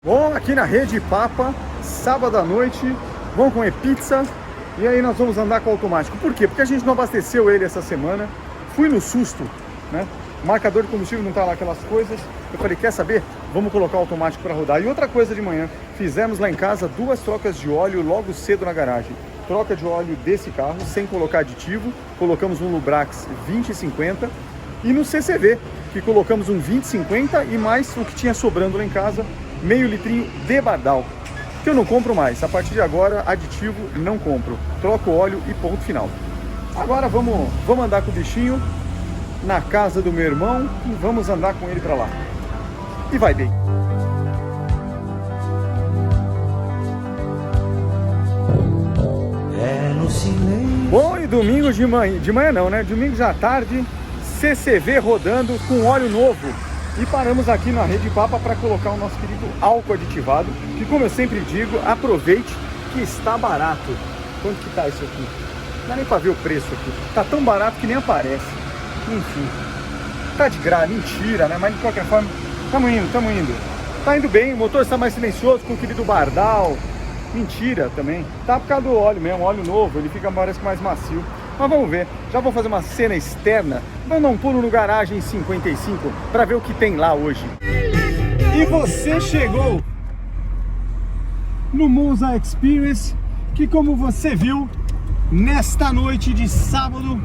Bom, aqui na Rede Papa, sábado à noite, vamos comer pizza e aí nós vamos andar com o automático. Por quê? Porque a gente não abasteceu ele essa semana, fui no susto, né? O marcador de combustível não tá lá aquelas coisas. Eu falei, quer saber? Vamos colocar o automático para rodar. E outra coisa de manhã, fizemos lá em casa 2 trocas de óleo logo cedo na garagem. Troca de óleo desse carro, sem colocar aditivo, colocamos um Lubrax 2050 e no CCV, que colocamos um 2050 e mais o que tinha sobrando lá em casa, meio litrinho de Bardal, que eu não compro mais. A partir de agora, aditivo não compro. Troco óleo e ponto final. Agora vamos andar com o bichinho na casa do meu irmão e vamos andar com ele para lá. E vai bem. Bom, e domingo de manhã não, né? Domingo já à tarde, CCV rodando com óleo novo. E paramos aqui na Rede Papa para colocar o nosso querido álcool aditivado, que, como eu sempre digo, aproveite que está barato. Quanto que tá isso aqui? Não dá nem para ver o preço aqui. Tá tão barato que nem aparece. Enfim, tá de graça, mentira, né? Mas de qualquer forma, tamo indo. Tá indo bem, o motor está mais silencioso com o querido Bardal. Mentira também. Tá por causa do óleo mesmo, óleo novo, ele parece mais macio. Mas vamos ver, já vou fazer uma cena externa. Vamos dar um pulo no Garagem 55 para ver o que tem lá hoje. E você chegou no Monza Experience, que, como você viu, nesta noite de sábado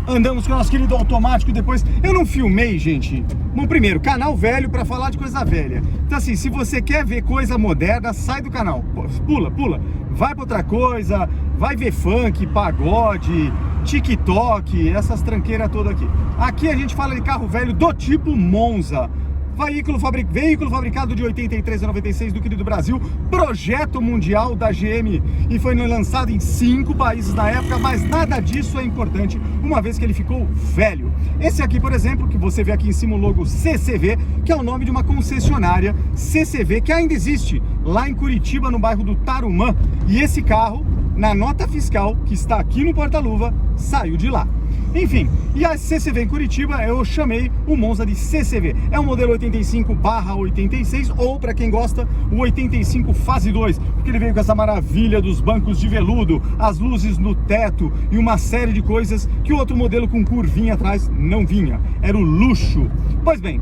andamos com o nosso querido automático. Depois eu não filmei, gente. Bom, primeiro, canal velho para falar de coisa velha. Então assim, se você quer ver coisa moderna, sai do canal, pula, vai para outra coisa, vai ver funk, pagode, TikTok, essas tranqueiras todas aqui. Aqui a gente fala de carro velho do tipo Monza. Veículo fabricado de 83 a 96 do querido Brasil, projeto mundial da GM, e foi lançado em 5 países na época, mas nada disso é importante, uma vez que ele ficou velho. Esse aqui, por exemplo, que você vê aqui em cima o logo CCV, que é o nome de uma concessionária CCV que ainda existe lá em Curitiba, no bairro do Tarumã, e esse carro, na nota fiscal que está aqui no porta-luva, saiu de lá. Enfim, e a CCV em Curitiba eu chamei o Monza de CCV. É um modelo 85/86, ou, para quem gosta, o 85 fase 2, porque ele veio com essa maravilha dos bancos de veludo, as luzes no teto e uma série de coisas que o outro modelo com curvinha atrás não vinha. Era o luxo. Pois bem,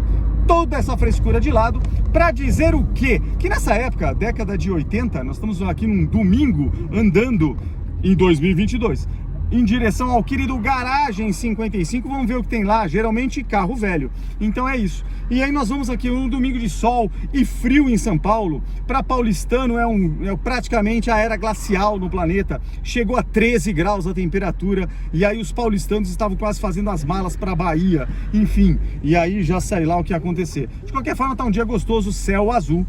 toda essa frescura de lado, para dizer o quê? Que nessa época, década de 80, nós estamos aqui num domingo andando em 2022. Em direção ao querido Garagem 55, vamos ver o que tem lá, geralmente carro velho. Então é isso. E aí nós vamos aqui um domingo de sol e frio em São Paulo. Para paulistano é praticamente a era glacial no planeta. Chegou a 13 graus a temperatura e aí os paulistanos estavam quase fazendo as malas para a Bahia. Enfim, e aí já sei lá o que ia acontecer. De qualquer forma, tá um dia gostoso, céu azul.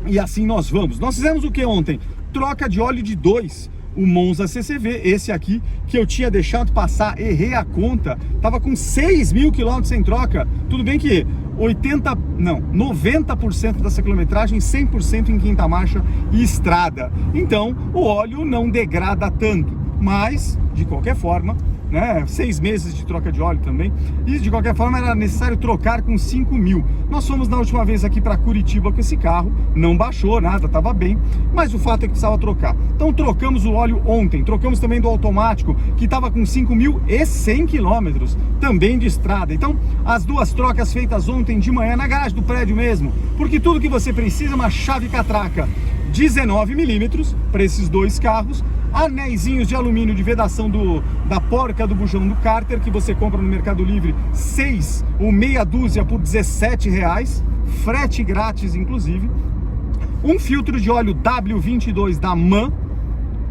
E assim nós vamos. Nós fizemos o que ontem? Troca de óleo de 2. O Monza CCV, esse aqui, que eu tinha deixado passar, errei a conta, tava com 6.000 quilômetros sem troca. Tudo bem que 90% dessa quilometragem, 100% em quinta marcha e estrada. Então, o óleo não degrada tanto, mas, de qualquer forma, né, 6 meses de troca de óleo também, e de qualquer forma era necessário trocar com 5.000. Nós fomos na última vez aqui para Curitiba com esse carro, não baixou nada, estava bem, mas o fato é que precisava trocar. Então trocamos o óleo ontem, trocamos também do automático, que estava com 5.100 quilômetros, também de estrada. Então as 2 trocas feitas ontem de manhã na garagem do prédio mesmo, porque tudo que você precisa é uma chave catraca 19 milímetros para esses 2 carros, anéisinhos de alumínio de vedação da porca do bujão do cárter, que você compra no Mercado Livre, 6 ou meia dúzia por R$17, frete grátis inclusive, um filtro de óleo W22 da MAN,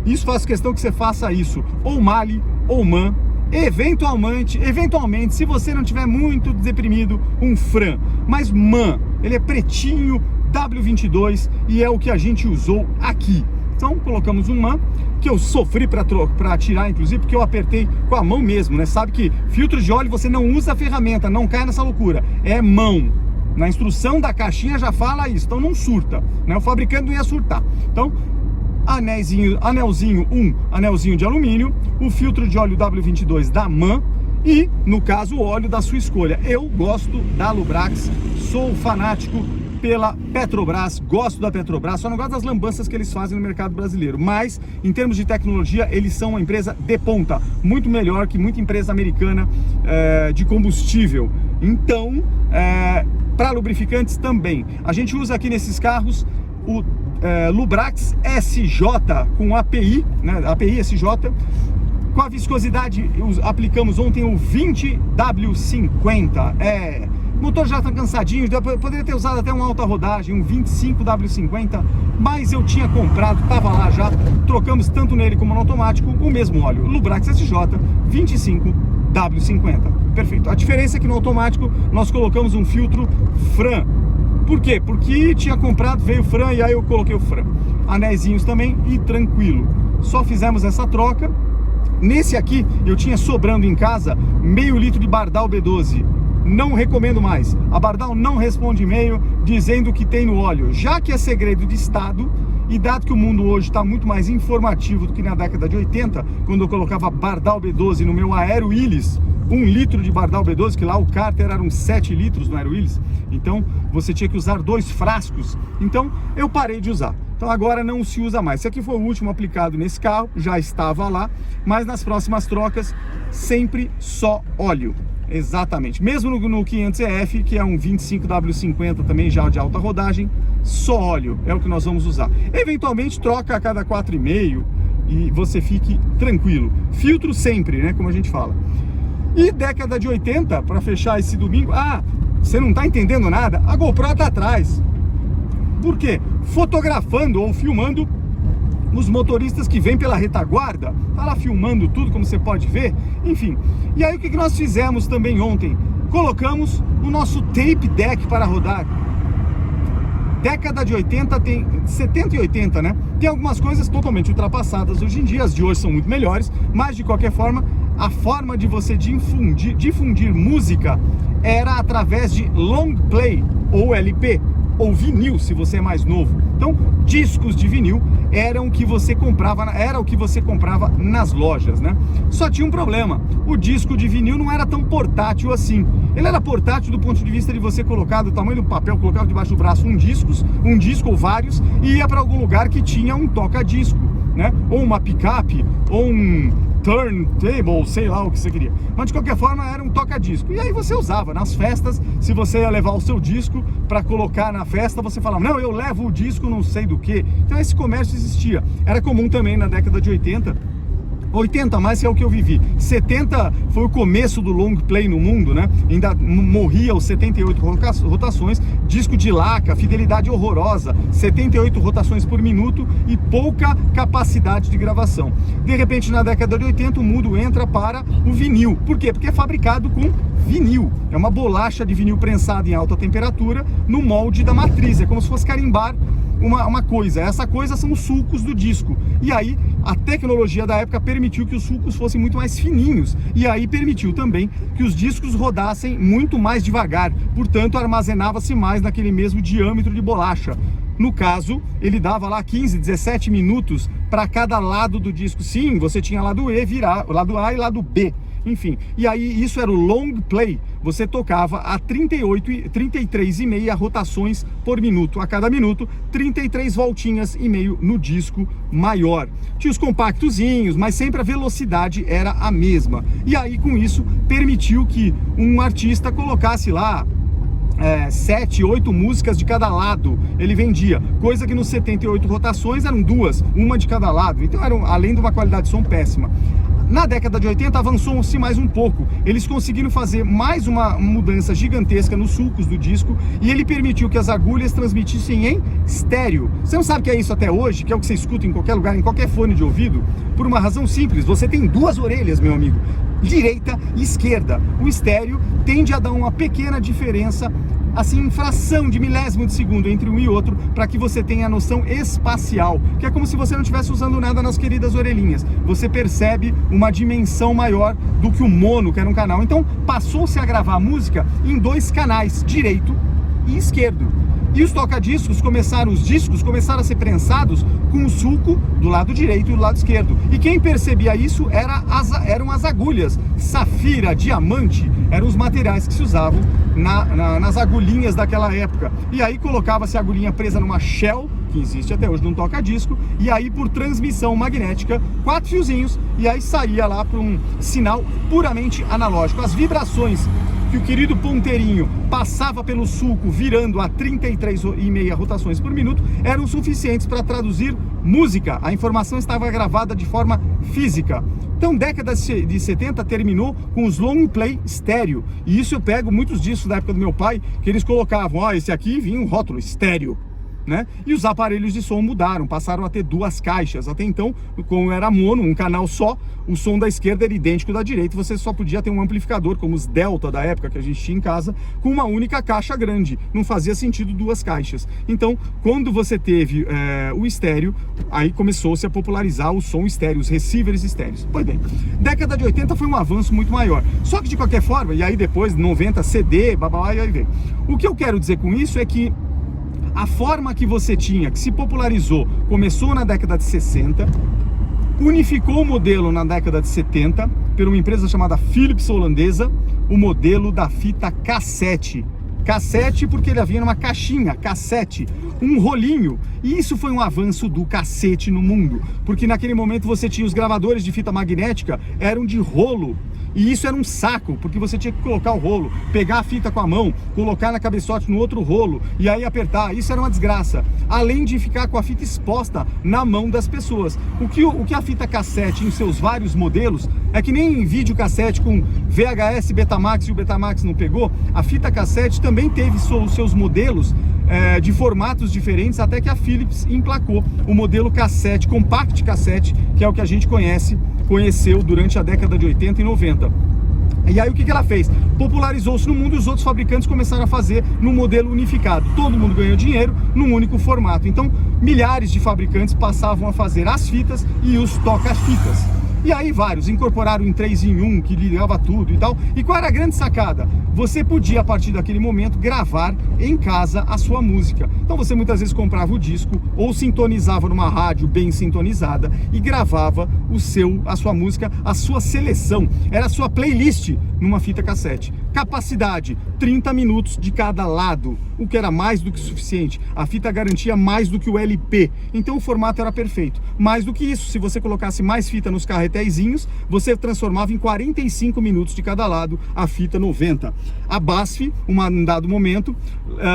isso faço questão que você faça isso, ou Mali ou MAN, eventualmente, se você não tiver muito deprimido, um Fran, mas MAN, ele é pretinho, W22, e é o que a gente usou aqui. Então colocamos um MAN, que eu sofri para tirar, inclusive, porque eu apertei com a mão mesmo, né? Sabe que filtro de óleo você não usa a ferramenta, não cai nessa loucura, é mão. Na instrução da caixinha já fala isso, então não surta, né? O fabricante não ia surtar. Então, anelzinho de alumínio, o filtro de óleo W22 da MAN e, no caso, o óleo da sua escolha. Eu gosto da Lubrax, sou fanático pela Petrobras, gosto da Petrobras, só não gosto das lambanças que eles fazem no mercado brasileiro, mas em termos de tecnologia eles são uma empresa de ponta, muito melhor que muita empresa americana de combustível. Então, para lubrificantes também, a gente usa aqui nesses carros o Lubrax SJ com API, né, API SJ, com a viscosidade, aplicamos ontem o 20W50, o motor já está cansadinho, poderia ter usado até uma alta rodagem, um 25W50, mas eu tinha comprado, estava lá já, trocamos tanto nele como no automático, o mesmo óleo, Lubrax SJ 25W50, perfeito. A diferença é que no automático nós colocamos um filtro Fran. Por quê? Porque tinha comprado, veio o Fran e aí eu coloquei o Fran. Anéisinhos também e tranquilo. Só fizemos essa troca. Nesse aqui eu tinha sobrando em casa meio litro de Bardal B12. Não recomendo mais. A Bardal não responde e-mail dizendo que tem no óleo. Já que é segredo de Estado, e dado que o mundo hoje está muito mais informativo do que na década de 80, quando eu colocava Bardal B12 no meu Aero Willys, 1 litro de Bardal B12, que lá o cárter eram 7 litros no Aero Willys, então você tinha que usar 2 frascos, então eu parei de usar. Então agora não se usa mais. Esse aqui foi o último aplicado nesse carro, já estava lá, mas nas próximas trocas sempre só óleo. Exatamente, mesmo no 500EF, que é um 25W50 também já de alta rodagem, só óleo é o que nós vamos usar. Eventualmente troca a cada 4,5 e você fique tranquilo. Filtro sempre, né, como a gente fala. E década de 80, para fechar esse domingo, você não está entendendo nada, a GoPro está atrás. Por quê? Fotografando ou filmando os motoristas que vêm pela retaguarda, tá lá filmando tudo, como você pode ver, enfim. E aí o que nós fizemos também ontem? Colocamos o nosso tape deck para rodar. Década de 80, tem 70 e 80, né? Tem algumas coisas totalmente ultrapassadas hoje em dia, as de hoje são muito melhores, mas de qualquer forma, a forma de você difundir música era através de long play ou LP, ou vinil, se você é mais novo. Então, discos de vinil era o que você comprava nas lojas, né? Só tinha um problema, o disco de vinil não era tão portátil assim. Ele era portátil do ponto de vista de você colocar do tamanho do papel, colocava debaixo do braço um disco ou vários, e ia para algum lugar que tinha um toca-disco, né? Ou uma picape, ou um turntable, sei lá o que você queria. Mas de qualquer forma era um toca-disco. E aí você usava nas festas, se você ia levar o seu disco para colocar na festa, você falava, não, eu levo o disco não sei do que. Então esse comércio existia. Era comum também na década de 80 mais que é o que eu vivi. 70 foi o começo do long play no mundo, né? Ainda morria os 78 rotações, disco de laca, fidelidade horrorosa, 78 rotações por minuto e pouca capacidade de gravação. De repente, na década de 80, o mundo entra para o vinil. Por quê? Porque é fabricado com vinil. É uma bolacha de vinil prensada em alta temperatura no molde da matriz. É como se fosse carimbar uma coisa. Essa coisa são os sulcos do disco. E aí a tecnologia da época permitiu que os sulcos fossem muito mais fininhos. E aí permitiu também que os discos rodassem muito mais devagar. Portanto, armazenava-se mais naquele mesmo diâmetro de bolacha. No caso, ele dava lá 15, 17 minutos para cada lado do disco. Sim, você tinha lado E, lado A e lado B. Enfim, e aí isso era o long play. Você tocava a 33,5 rotações por minuto. A cada minuto, 33 voltinhas e meio no disco maior. Tinha os compactozinhos, mas sempre a velocidade era a mesma. E aí, com isso, permitiu que um artista colocasse lá 7, 8 músicas de cada lado. Ele vendia, coisa que nos 78 rotações eram 2, uma de cada lado. Então, além de uma qualidade de som péssima. Na década de 80 avançou-se mais um pouco. Eles conseguiram fazer mais uma mudança gigantesca nos sulcos do disco e ele permitiu que as agulhas transmitissem em estéreo. Você não sabe o que é isso até hoje, que é o que você escuta em qualquer lugar, em qualquer fone de ouvido? Por uma razão simples, você tem 2 orelhas, meu amigo, direita e esquerda. O estéreo tende a dar uma pequena diferença, assim, em fração de milésimo de segundo entre um e outro, para que você tenha a noção espacial, que é como se você não estivesse usando nada nas queridas orelhinhas. Você percebe uma dimensão maior do que o mono, que era um canal. Então passou-se a gravar música em 2 canais, direito e esquerdo. E os toca-discos os discos começaram a ser prensados com o sulco do lado direito e do lado esquerdo. E quem percebia isso eram as agulhas. Safira, diamante, eram os materiais que se usavam nas agulhinhas daquela época. E aí colocava-se a agulhinha presa numa shell, que existe até hoje num toca-disco, e aí por transmissão magnética, 4 fiozinhos, e aí saía lá para um sinal puramente analógico. As vibrações que o querido ponteirinho passava pelo sulco virando a 33,5 rotações por minuto eram suficientes para traduzir música. A informação estava gravada de forma física. Então, década de 70 terminou com os long play estéreo. E isso eu pego muitos discos da época do meu pai, que eles colocavam, ó, esse aqui vinha um rótulo estéreo, né? E os aparelhos de som mudaram, passaram a ter 2 caixas. Até então, como era mono, um canal só, o som da esquerda era idêntico da direita, você só podia ter um amplificador, como os Delta da época que a gente tinha em casa, com uma única caixa grande. Não fazia sentido 2 caixas. Então, quando você teve o estéreo, aí começou-se a popularizar o som estéreo, os receivers estéreos. Pois bem, década de 80 foi um avanço muito maior. Só que de qualquer forma, e aí depois, 90, CD, babá, e aí vem. O que eu quero dizer com isso é que a forma que você tinha, que se popularizou, começou na década de 60, unificou o modelo na década de 70, por uma empresa chamada Philips holandesa, o modelo da fita cassete. Cassete porque ele vinha numa caixinha, cassete, um rolinho. E isso foi um avanço do cacete no mundo, porque naquele momento você tinha os gravadores de fita magnética, eram de rolo. E isso era um saco, porque você tinha que colocar o rolo, pegar a fita com a mão, colocar na cabeçote no outro rolo, e aí apertar. Isso era uma desgraça. Além de ficar com a fita exposta na mão das pessoas. O que a fita cassete, em seus vários modelos, é que nem videocassete com VHS, Betamax, e o Betamax não pegou, a fita cassete também teve os seus modelos de formatos diferentes, até que a Philips emplacou o modelo cassete, compact cassete, que é o que a gente conheceu durante a década de 80 e 90. E aí o que ela fez? Popularizou-se no mundo e os outros fabricantes começaram a fazer no modelo unificado. Todo mundo ganhou dinheiro num único formato. Então milhares de fabricantes passavam a fazer as fitas e os toca-fitas. E aí vários incorporaram em 3 em 1, que ligava tudo e tal. E qual era a grande sacada? Você podia, a partir daquele momento, gravar em casa a sua música. Então você muitas vezes comprava o disco ou sintonizava numa rádio bem sintonizada e gravava a sua música, a sua seleção. Era a sua playlist numa fita cassete. Capacidade, 30 minutos de cada lado, o que era mais do que suficiente. A fita garantia mais do que o LP. Então o formato era perfeito. Mais do que isso, se você colocasse mais fita nos carretéisinhos, você transformava em 45 minutos de cada lado a fita 90. A BASF, em dado momento,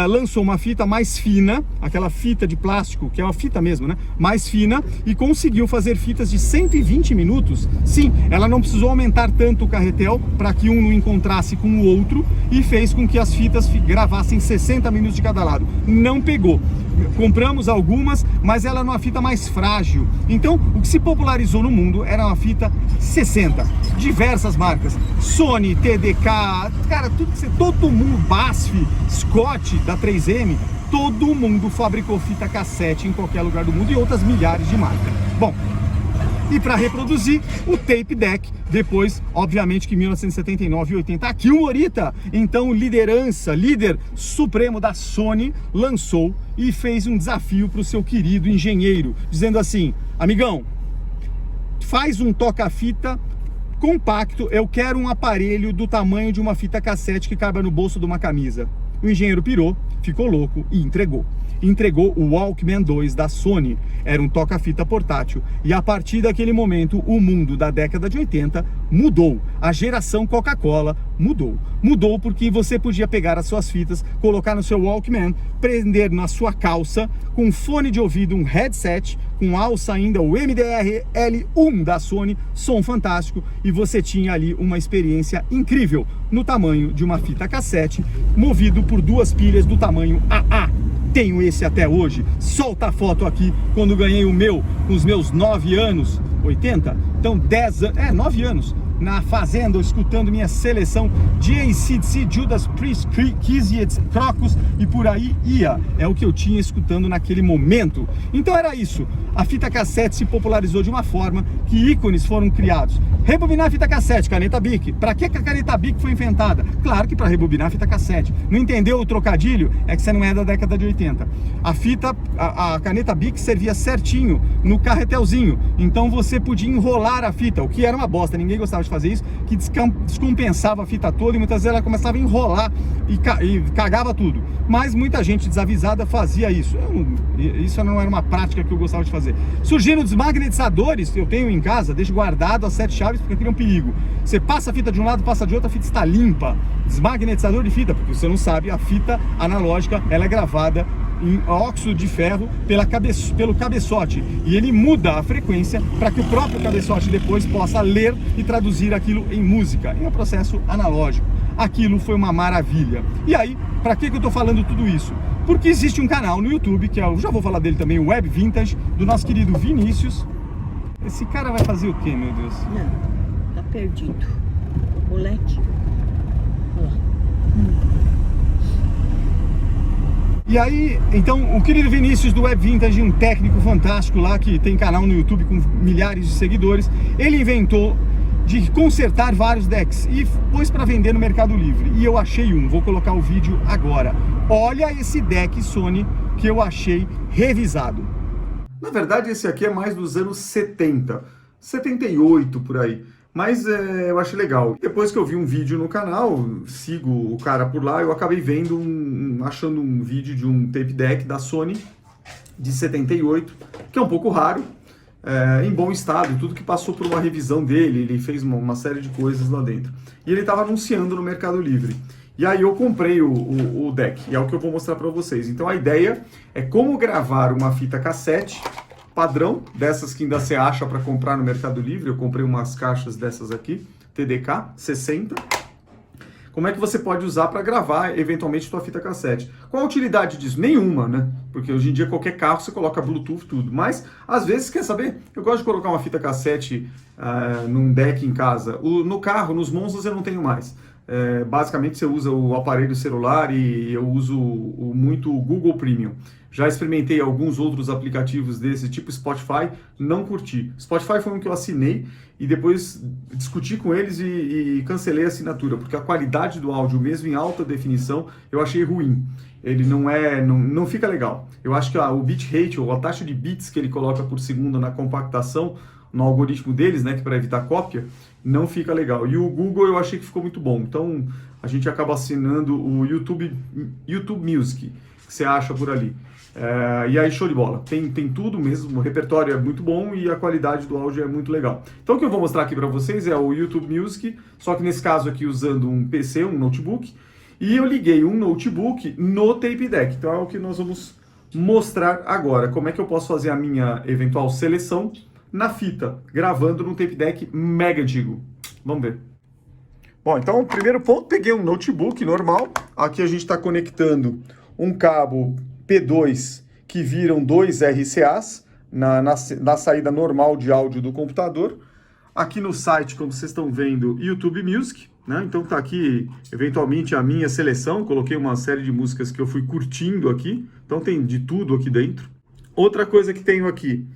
lançou uma fita mais fina, aquela fita de plástico, que é uma fita mesmo, né? Mais fina, e conseguiu fazer fitas de 120 minutos. Sim, ela não precisou aumentar tanto o carretel para que um não encontrasse com o outro, e fez com que as fitas gravassem 60 minutos de cada lado. Não pegou. Compramos algumas, mas ela era uma fita mais frágil. Então, o que se popularizou no mundo era uma fita 60. Diversas marcas. Sony, TDK, cara, todo mundo, BASF, Scott, da 3M, todo mundo fabricou fita cassete em qualquer lugar do mundo e outras milhares de marcas. Bom, e para reproduzir o tape deck, depois, obviamente que em 1979 e 80, aqui o Morita, então líder supremo da Sony, lançou e fez um desafio para o seu querido engenheiro, dizendo assim: amigão, faz um toca-fita compacto, eu quero um aparelho do tamanho de uma fita cassete que caiba no bolso de uma camisa. O engenheiro pirou, ficou louco e entregou o Walkman 2 da Sony. Era um toca-fita portátil. E a partir daquele momento, o mundo da década de 80 mudou. A geração Coca-Cola mudou. Mudou porque você podia pegar as suas fitas, colocar no seu Walkman, prender na sua calça, com fone de ouvido, um headset, com alça ainda, o MDR-L1 da Sony, som fantástico, e você tinha ali uma experiência incrível, no tamanho de uma fita cassete, movido por 2 pilhas do tamanho AA. Tenho esse até hoje. Solta a foto aqui quando ganhei o meu, com os meus 9 anos, 80, então 9 anos. na fazenda, escutando minha seleção de AC/DC, Judas Priest, Kiss, Crocus e por aí ia. É o que eu tinha escutando naquele momento. Então era isso. A fita cassete se popularizou de uma forma que ícones foram criados. Rebobinar a fita cassete, caneta Bic. Para que a caneta Bic foi inventada? Claro que para rebobinar a fita cassete. Não entendeu o trocadilho? É que você não é da década de 80. A caneta Bic servia certinho no carretelzinho. Então você podia enrolar a fita, o que era uma bosta. Ninguém gostava de fazer isso, que descompensava a fita toda e muitas vezes ela começava a enrolar e cagava tudo. Mas muita gente desavisada fazia isso. Isso não era uma prática que eu gostava de fazer. Surgiram desmagnetizadores, que eu tenho em casa, deixo guardado as 7 chaves porque aquilo é um perigo. Você passa a fita de um lado, passa de outro, a fita está limpa. Desmagnetizador de fita, porque você não sabe, a fita analógica ela é gravada em óxido de ferro pelo cabeçote, e ele muda a frequência para que o próprio cabeçote depois possa ler e traduzir aquilo em música, em um processo analógico. Aquilo foi uma maravilha. E aí, para que eu estou falando tudo isso? Porque existe um canal no YouTube, que eu já vou falar dele também, o Web Vintage, do nosso querido Vinícius. Esse cara vai fazer o quê, meu Deus? Não, tá perdido. Moleque. E aí, então, o querido Vinícius do Web Vintage, um técnico fantástico lá, que tem canal no YouTube com milhares de seguidores, ele inventou de consertar vários decks e pôs para vender no Mercado Livre. E eu achei um, vou colocar o vídeo agora. Olha esse deck Sony que eu achei revisado. Na verdade, esse aqui é mais dos anos 70, 78 por aí. Mas eu achei legal. Depois que eu vi um vídeo no canal, sigo o cara por lá, eu acabei vendo, achando um vídeo de um tape deck da Sony de 78, que é um pouco raro, em bom estado, tudo que passou por uma revisão dele, ele fez uma série de coisas lá dentro. E ele estava anunciando no Mercado Livre. E aí eu comprei o deck, e é o que eu vou mostrar para vocês. Então a ideia é como gravar uma fita cassete padrão, dessas que ainda você acha para comprar no Mercado Livre. Eu comprei umas caixas dessas aqui, TDK 60. Como é que você pode usar para gravar, eventualmente, sua fita cassete? Qual a utilidade disso? Nenhuma, né? Porque hoje em dia qualquer carro você coloca Bluetooth, tudo. Mas, às vezes, quer saber? Eu gosto de colocar uma fita cassete num deck em casa. No carro, nos Monzas, eu não tenho mais. Basicamente, você usa o aparelho celular e eu uso muito o Google Premium. Já experimentei alguns outros aplicativos desse, tipo Spotify, não curti. Spotify foi um que eu assinei e depois discuti com eles e cancelei a assinatura, porque a qualidade do áudio, mesmo em alta definição, eu achei ruim. Ele não fica legal. Eu acho que o bitrate, ou a taxa de bits que ele coloca por segundo na compactação, no algoritmo deles, né, que para evitar cópia, não fica legal. E o Google eu achei que ficou muito bom. Então a gente acaba assinando o YouTube Music, que você acha por ali. E aí show de bola, tem tudo mesmo, o repertório é muito bom e a qualidade do áudio é muito legal. Então o que eu vou mostrar aqui para vocês é o YouTube Music, só que nesse caso aqui usando um PC, um notebook, e eu liguei um notebook no tape deck. Então é o que nós vamos mostrar agora, como é que eu posso fazer a minha eventual seleção na fita, gravando num tape deck mega antigo. Vamos ver. Bom, então o primeiro ponto, peguei um notebook normal, aqui a gente está conectando um cabo P2 que viram 2 RCAs na saída normal de áudio do computador. Aqui no site, como vocês estão vendo, YouTube Music, né? Então tá aqui, eventualmente, a minha seleção. Coloquei uma série de músicas que eu fui curtindo aqui. Então tem de tudo aqui dentro. Outra coisa que tenho aqui,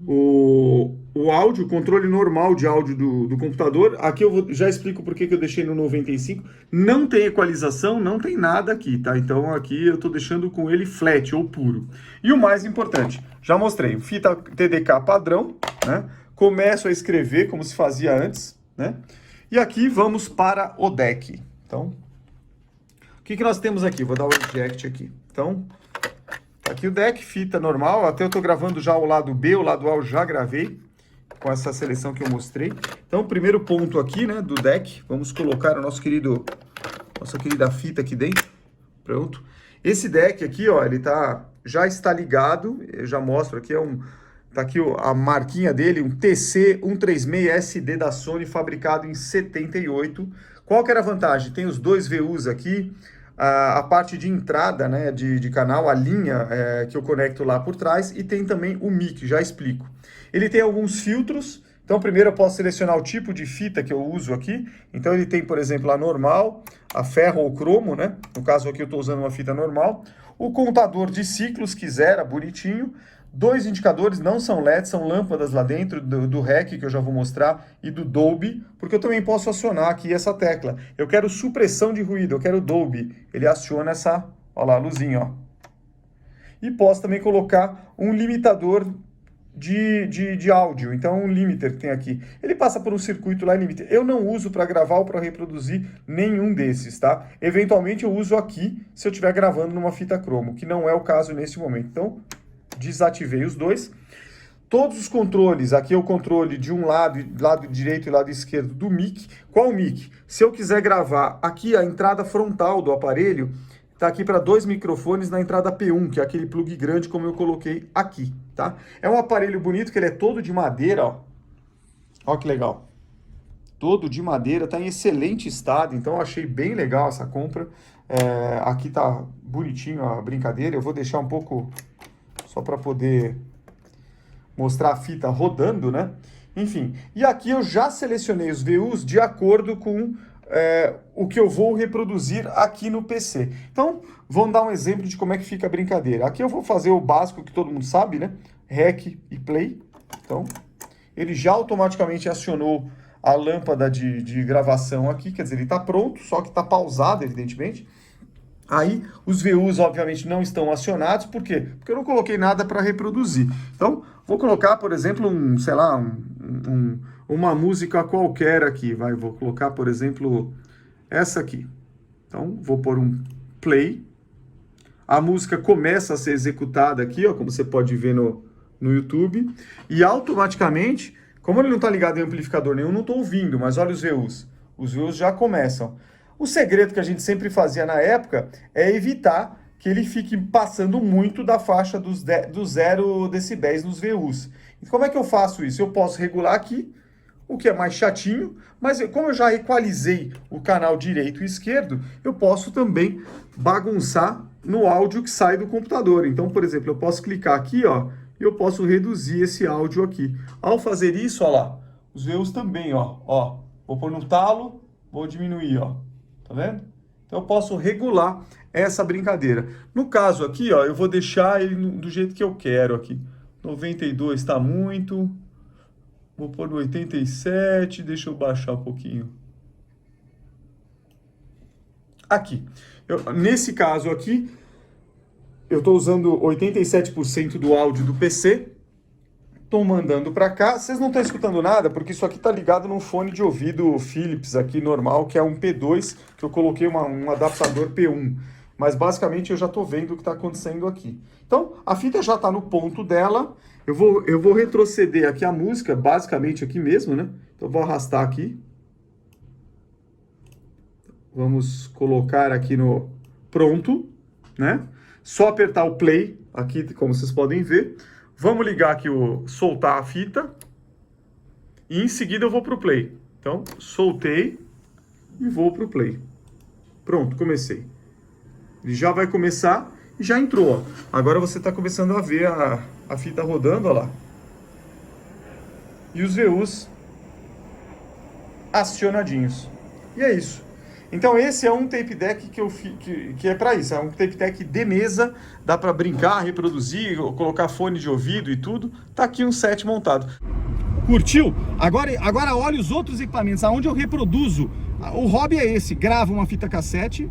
o áudio, o controle normal de áudio do computador. Aqui eu já explico por que eu deixei no 95. Não tem equalização, não tem nada aqui, tá? Então aqui eu estou deixando com ele flat ou puro. E o mais importante, já mostrei, fita TDK padrão, né? Começo a escrever como se fazia antes, né? E aqui vamos para o deck. Então, o que nós temos aqui? Vou dar o eject aqui. Então, aqui o deck, fita normal, até eu estou gravando já o lado B, o lado A eu já gravei, com essa seleção que eu mostrei. Então, o primeiro ponto aqui, né, do deck, vamos colocar o nossa querida fita aqui dentro. Pronto. Esse deck aqui, ó, ele já está ligado, eu já mostro aqui, tá aqui a marquinha dele, um TC136SD da Sony, fabricado em 78. Qual que era a vantagem? Tem os 2 VUs aqui, a parte de entrada, né, de canal, a linha que eu conecto lá por trás, e tem também o mic, já explico. Ele tem alguns filtros, Então, primeiro eu posso selecionar o tipo de fita que eu uso aqui. Então, ele tem, por exemplo, a normal, a ferro ou cromo, né? No caso aqui eu estou usando uma fita normal. O contador de ciclos que zera, bonitinho. 2 indicadores, não são LEDs, são lâmpadas lá dentro do REC, que eu já vou mostrar, e do Dolby, porque eu também posso acionar aqui essa tecla. Eu quero supressão de ruído, eu quero Dolby. Ele aciona essa, ó lá, luzinha, ó. E posso também colocar um limitador de áudio, então um limiter que tem aqui. Ele passa por um circuito lá em limiter. Eu não uso para gravar ou para reproduzir nenhum desses, tá? Eventualmente eu uso aqui se eu estiver gravando numa fita cromo, que não é o caso neste momento. Então, desativei os dois. Todos os controles, aqui é o controle de um lado direito e lado esquerdo do mic. Qual mic? Se eu quiser gravar aqui a entrada frontal do aparelho, tá aqui para 2 microfones na entrada P1, que é aquele plug grande como eu coloquei aqui, tá? É um aparelho bonito, que ele é todo de madeira, ó. Ó que legal. Todo de madeira, tá em excelente estado, então eu achei bem legal essa compra. Aqui tá bonitinho a brincadeira, eu vou deixar um pouco só para poder mostrar a fita rodando, né? Enfim, e aqui eu já selecionei os VUs de acordo com o que eu vou reproduzir aqui no PC. Então, vamos dar um exemplo de como é que fica a brincadeira. Aqui eu vou fazer o básico que todo mundo sabe, né? REC e Play. Então, ele já automaticamente acionou a lâmpada de gravação aqui, quer dizer, ele está pronto, só que está pausado, evidentemente. Aí, os VUs, obviamente, não estão acionados. Por quê? Porque eu não coloquei nada para reproduzir. Então, vou colocar, por exemplo, sei lá, uma música qualquer aqui. Vou colocar, por exemplo, essa aqui. Então, vou pôr um play. A música começa a ser executada aqui, ó, como você pode ver no YouTube. E, automaticamente, como ele não está ligado em amplificador nenhum, não estou ouvindo, mas olha os VUs. Os VUs já começam. O segredo que a gente sempre fazia na época é evitar que ele fique passando muito da faixa dos 0 decibéis nos VUs. E como é que eu faço isso? Eu posso regular aqui, o que é mais chatinho, mas como eu já equalizei o canal direito e esquerdo, eu posso também bagunçar no áudio que sai do computador. Então, por exemplo, eu posso clicar aqui, ó, e eu posso reduzir esse áudio aqui. Ao fazer isso, ó lá, os VUs também, ó, vou pôr no talo, vou diminuir, ó. Tá vendo? Então eu posso regular essa brincadeira. No caso aqui, ó, eu vou deixar ele do jeito que eu quero aqui. 92 está muito. Vou pôr no 87, deixa eu baixar um pouquinho. Aqui. Nesse caso aqui, eu estou usando 87% do áudio do PC. Estou mandando para cá. Vocês não estão escutando nada, porque isso aqui está ligado num fone de ouvido Philips aqui normal, que é um P2, que eu coloquei um adaptador P1. Mas basicamente eu já estou vendo o que está acontecendo aqui. Então, a fita já está no ponto dela. Eu vou retroceder aqui a música, basicamente aqui mesmo, né? Então eu vou arrastar aqui. Vamos colocar aqui no pronto, né? Só apertar o play aqui, como vocês podem ver. Vamos ligar aqui, soltar a fita, e em seguida eu vou para o play. Então, soltei e vou para o play. Pronto, comecei. Ele já vai começar e já entrou, ó. Agora você está começando a ver a fita rodando, ó lá. E os VUs acionadinhos. E é isso. Então esse é um tape deck que é para isso, é um tape deck de mesa, dá para brincar, reproduzir, colocar fone de ouvido e tudo. Tá aqui um set montado. Curtiu? Agora olha os outros equipamentos, aonde eu reproduzo. O hobby é esse, grava uma fita cassete,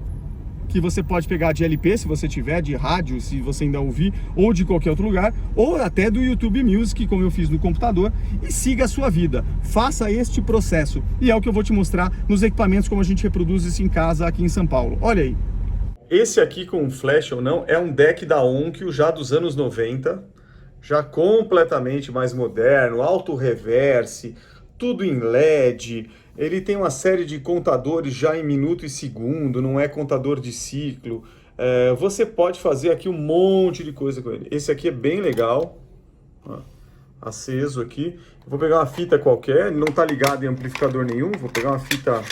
que você pode pegar de LP, se você tiver, de rádio, se você ainda ouvir, ou de qualquer outro lugar, ou até do YouTube Music, como eu fiz no computador, e siga a sua vida. Faça este processo. E é o que eu vou te mostrar nos equipamentos, como a gente reproduz isso em casa aqui em São Paulo. Olha aí. Esse aqui, com flash ou não, é um deck da Onkyo, já dos anos 90, já completamente mais moderno, alto reverse, tudo em LED. Ele tem uma série de contadores já em minuto e segundo, não é contador de ciclo. Você pode fazer aqui um monte de coisa com ele. Esse aqui é bem legal, ó, aceso aqui. Eu vou pegar uma fita qualquer, ele não está ligado em amplificador nenhum. Vou pegar uma fita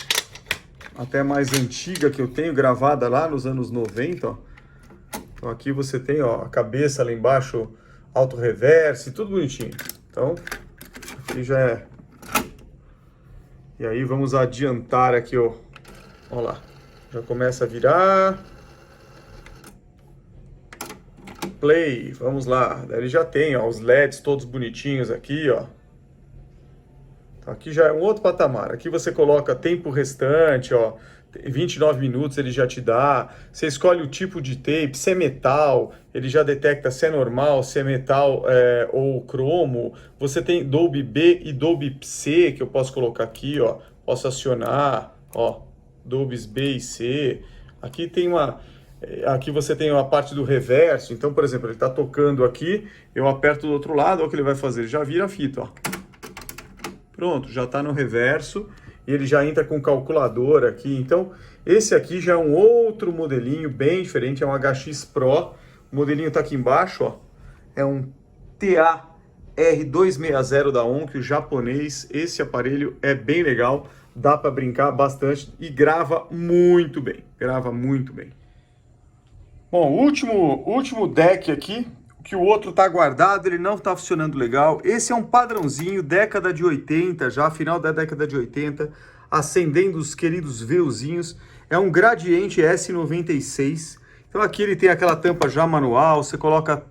até mais antiga que eu tenho, gravada lá nos anos 90. Ó. Então aqui você tem, ó, a cabeça lá embaixo, alto reverse, tudo bonitinho. Então, aqui já é E aí vamos adiantar aqui, ó. Olha lá, já começa a virar. Play, vamos lá. Daí ele já tem, ó, os LEDs todos bonitinhos aqui, ó. Então aqui já é um outro patamar. Aqui você coloca tempo restante, ó. 29 minutos ele já te dá. Você escolhe o tipo de tape, se é metal, ele já detecta se é normal, se é metal ou cromo. Você tem Dolby B e Dolby C que eu posso colocar aqui, ó. Posso acionar, ó, Dolby B e C. Aqui tem aqui você tem a parte do reverso. Então, por exemplo, ele está tocando aqui, eu aperto do outro lado, olha o que ele vai fazer. Ele já vira a fita, ó. Pronto, já está no reverso. E ele já entra com calculador aqui. Então, esse aqui já é um outro modelinho bem diferente. É um HX Pro. O modelinho está aqui embaixo, ó. É um TAR260 da Onkyo, japonês. Esse aparelho é bem legal. Dá para brincar bastante e grava muito bem. Grava muito bem. Bom, último deck aqui. Que o outro tá guardado, ele não tá funcionando legal. Esse é um padrãozinho, década de 80, já final da década de 80, acendendo os queridos Veuzinhos. É um Gradiente S96. Então aqui ele tem aquela tampa já manual, você coloca a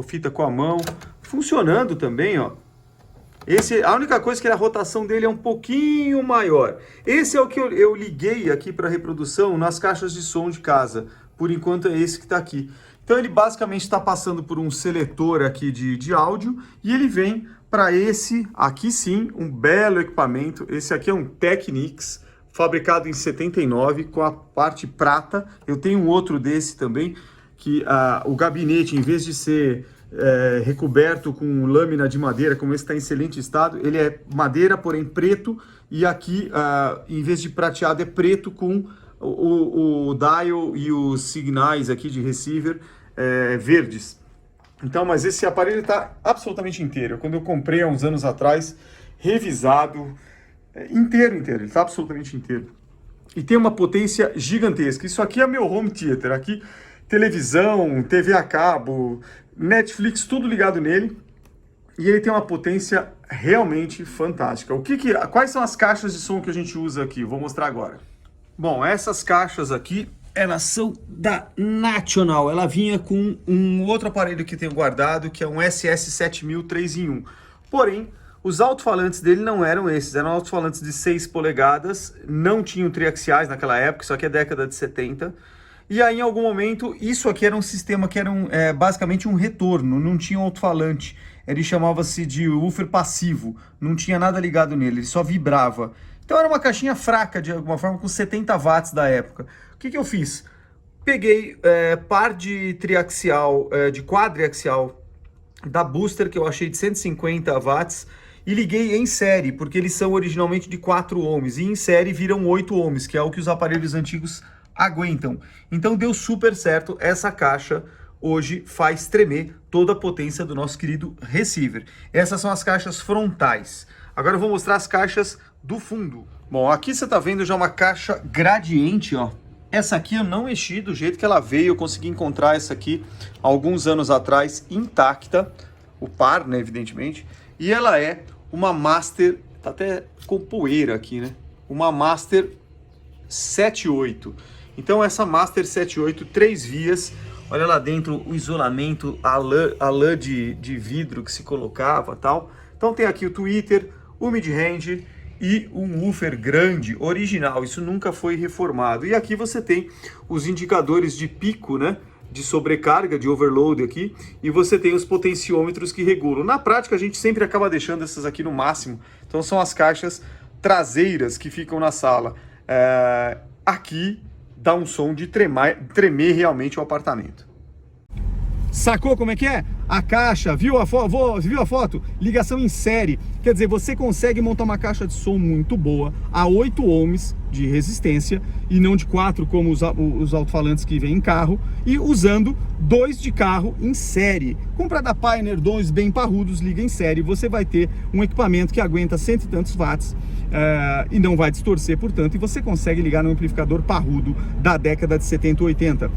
fita com a mão, funcionando também, ó. A única coisa é que a rotação dele é um pouquinho maior. Esse é o que eu liguei aqui para reprodução nas caixas de som de casa. Por enquanto é esse que está aqui. Então ele basicamente está passando por um seletor aqui de áudio e ele vem para esse, aqui sim, um belo equipamento. Esse aqui é um Technics, fabricado em 79, com a parte prata. Eu tenho um outro desse também, que o gabinete, em vez de ser recoberto com lâmina de madeira, como esse está em excelente estado, ele é madeira, porém preto, e aqui, em vez de prateado, é preto com o dial e os signais aqui de receiver verdes. Então, mas esse aparelho está absolutamente inteiro. Quando eu comprei há uns anos atrás, revisado, inteiro, ele está absolutamente inteiro. E tem uma potência gigantesca. Isso aqui é meu home theater. Aqui, televisão, TV a cabo, Netflix, tudo ligado nele. E ele tem uma potência realmente fantástica. Quais são as caixas de som que a gente usa aqui? Vou mostrar agora. Bom, essas caixas aqui, elas são da National. Ela vinha com um outro aparelho que tenho guardado, que é um SS7000 3 em 1. Porém, os alto-falantes dele não eram esses. Eram alto-falantes de 6 polegadas, não tinham triaxiais naquela época, isso aqui é década de 70. E aí, em algum momento, isso aqui era um sistema que era basicamente um retorno, não tinha alto-falante. Ele chamava-se de woofer passivo, não tinha nada ligado nele, ele só vibrava. Então era uma caixinha fraca, de alguma forma, com 70 watts da época. O que eu fiz? Peguei par de triaxial, de quadriaxial da Booster, que eu achei de 150 watts, e liguei em série, porque eles são originalmente de 4 ohms, e em série viram 8 ohms, que é o que os aparelhos antigos aguentam. Então deu super certo, essa caixa hoje faz tremer toda a potência do nosso querido receiver. Essas são as caixas frontais. Agora eu vou mostrar as caixas do fundo. Bom, aqui você tá vendo já uma caixa Gradiente, ó. Essa aqui eu não mexi do jeito que ela veio, eu consegui encontrar essa aqui há alguns anos atrás, intacta, o par, né, evidentemente. E ela é uma Master, tá até com poeira aqui, né? Uma Master 7.8. Então essa Master 7.8, 3 vias, olha lá dentro o isolamento, a lã de vidro que se colocava e tal. Então tem aqui o tweeter, o mid-range e um woofer grande, original, isso nunca foi reformado. E aqui você tem os indicadores de pico, né, de sobrecarga, de overload aqui, e você tem os potenciômetros que regulam. Na prática a gente sempre acaba deixando essas aqui no máximo, então são as caixas traseiras que ficam na sala. Aqui dá um som de tremer realmente o apartamento. Sacou como é que é? A caixa, viu a foto? Ligação em série. Quer dizer, você consegue montar uma caixa de som muito boa, a 8 ohms, de resistência e não de 4 como os alto-falantes que vêm em carro, e usando 2 de carro em série. Compra da Pioneer, 2 bem parrudos, liga em série, você vai ter um equipamento que aguenta 100 e tantos watts e não vai distorcer, portanto, e você consegue ligar no amplificador parrudo da década de 70 e 80.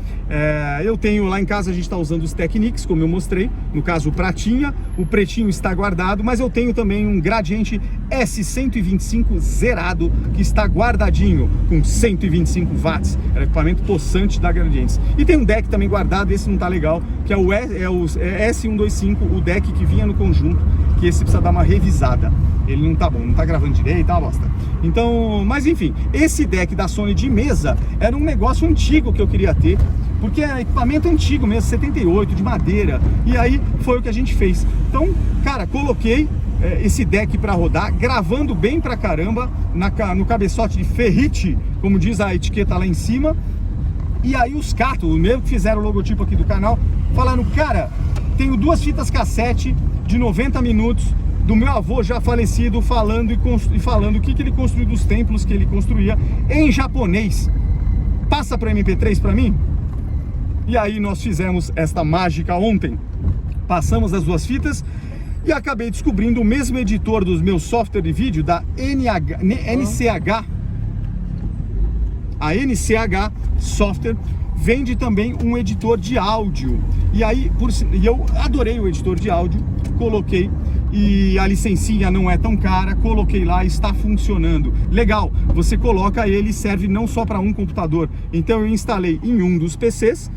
Eu tenho lá em casa, a gente está usando os Technics, como eu mostrei, no caso o pratinha, o pretinho está guardado, mas eu tenho também um Gradiente S125 zerado, que está guardadinho, com 125 watts, era equipamento possante da Gradientes. E tem um deck também guardado, esse não tá legal, que é o S125, o deck que vinha no conjunto, que esse precisa dar uma revisada. Ele não tá bom, não tá gravando direito, tá uma bosta. Então, mas enfim, esse deck da Sony de mesa era um negócio antigo que eu queria ter, porque é equipamento antigo mesmo, 78, de madeira, e aí foi o que a gente fez. Então, cara, coloquei esse deck para rodar, gravando bem pra caramba, no cabeçote de ferrite, como diz a etiqueta lá em cima. E aí os catos, mesmo que fizeram o logotipo aqui do canal, falaram, cara, tenho 2 fitas cassete de 90 minutos do meu avô já falecido, falando o que ele construiu, dos templos que ele construía em japonês. Passa para MP3 para mim? E aí nós fizemos esta mágica ontem. Passamos as 2 fitas e acabei descobrindo o mesmo editor dos meus software de vídeo, da NCH. A NCH Software vende também um editor de áudio. E aí, eu adorei o editor de áudio, coloquei, e a licencinha não é tão cara, coloquei lá, está funcionando. Legal, você coloca ele, serve não só para um computador. Então eu instalei em um dos PCs,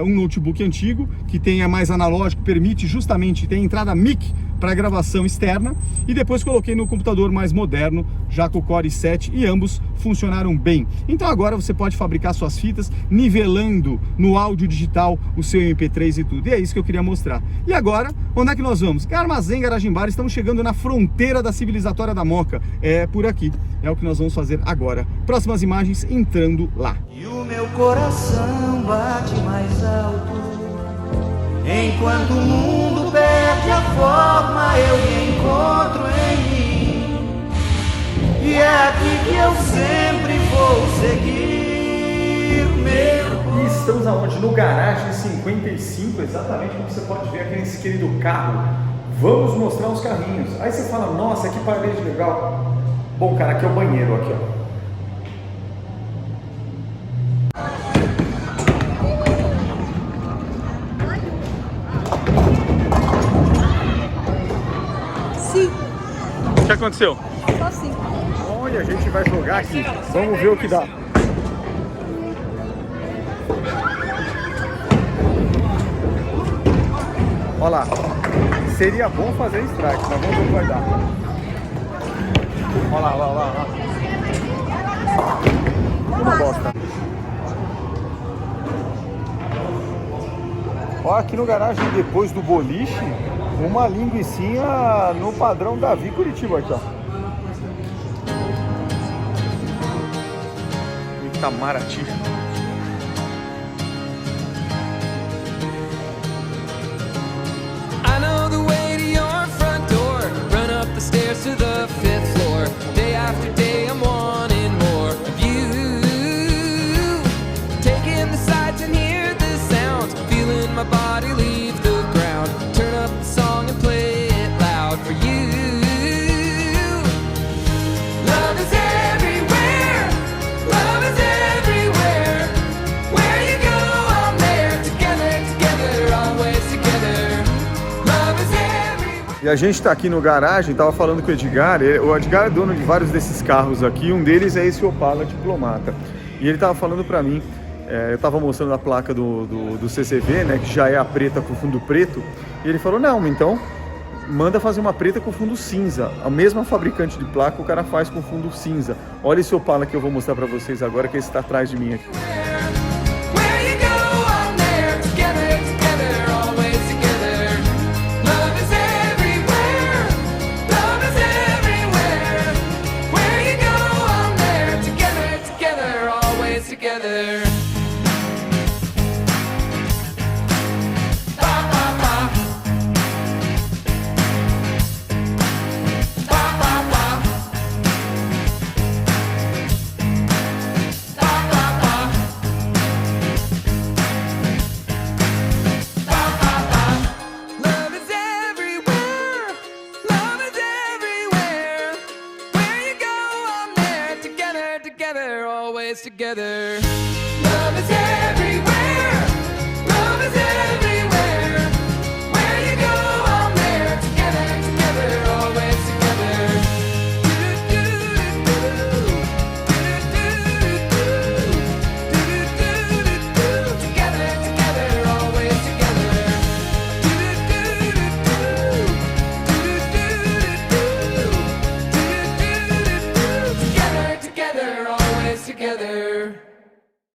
um notebook antigo, que tenha mais analógico, permite justamente ter entrada mic para gravação externa, e depois coloquei no computador mais moderno, já com o Core i7, e ambos funcionaram bem. Então agora você pode fabricar suas fitas, nivelando no áudio digital o seu MP3 e tudo, e é isso que eu queria mostrar. E agora, onde é que nós vamos? Armazém Garagem Bar, estamos chegando na fronteira da civilizatória da Moca, é por aqui, é o que nós vamos fazer agora. Próximas imagens entrando lá. E o meu coração bate mais alto, enquanto o mundo perde a forma, eu me encontro em mim. E é aqui que eu sempre vou seguir meu. E estamos aonde? No Garagem 55, exatamente como você pode ver aqui nesse querido carro. Vamos mostrar os carrinhos. Aí você fala, nossa, que parede legal. Bom, cara, aqui é o banheiro, aqui ó. O que aconteceu? Só assim. Olha, a gente vai jogar aqui. Vamos ver o que dá. Olha lá. Seria bom fazer strike, mas vamos ver o que vai dar. Olha lá, olha lá, olha lá. Uma bosta. Olha aqui no Garagem, depois do boliche, uma linguicinha no padrão Davi Curitiba aqui, ó. Itamaraty. I know the way to your front door. Run up the stairs to the 5th floor. Day after day I'm wanting more of you. Taking the sights and hear the sounds. Feeling my body leave the ground. Turn up the song and play it loud for you. Love is everywhere. Love is everywhere. Where you go, I'm there. Together, together, always together. Love is everywhere. E a gente tá aqui no Garagem, tava falando com o Edgar. O Edgar é dono de vários desses carros aqui. Um deles é esse Opala Diplomata. E ele tava falando pra mim, eu tava mostrando a placa do CCV, né, que já é a preta com fundo preto. E ele falou, não, então manda fazer uma preta com fundo cinza. A mesma fabricante de placa o cara faz com fundo cinza. Olha esse Opala que eu vou mostrar pra vocês agora, que esse tá atrás de mim aqui. Where you go, I'm there. Together, together, always together. Love is everywhere. Love is everywhere. Where you go, I'm there. Together, together, always together. Ba ba ba. Ba ba ba. always together.